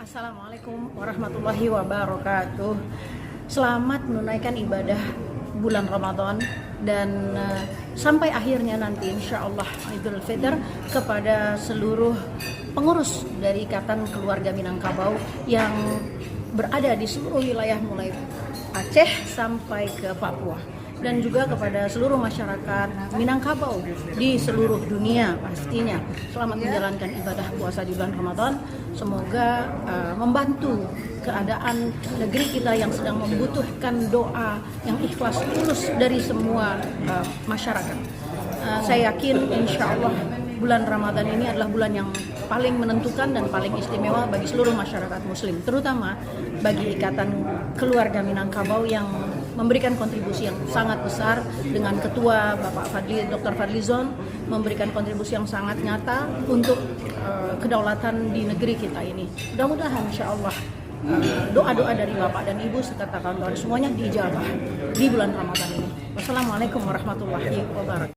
Assalamualaikum warahmatullahi wabarakatuh. Selamat menunaikan ibadah bulan Ramadan dan sampai akhirnya nanti insya Allah Idul Fitr kepada seluruh pengurus dari Ikatan Keluarga Minangkabau yang berada di seluruh wilayah mulai Aceh sampai ke Papua, dan juga kepada seluruh masyarakat Minangkabau di seluruh dunia pastinya. Selamat menjalankan ibadah puasa di bulan Ramadan. Semoga membantu keadaan negeri kita yang sedang membutuhkan doa yang ikhlas tulus dari semua masyarakat. Saya yakin insya Allah bulan Ramadan ini adalah bulan yang paling menentukan dan paling istimewa bagi seluruh masyarakat muslim, terutama bagi Ikatan Keluarga Minangkabau yang memberikan kontribusi yang sangat besar dengan Ketua Bapak Dr. Fadlizon, memberikan kontribusi yang sangat nyata untuk kedaulatan di negeri kita ini. Mudah-mudahan insya Allah doa-doa dari Bapak dan Ibu serta kawan-kawan semuanya diijabah di bulan Ramadan ini. Wassalamualaikum warahmatullahi wabarakatuh.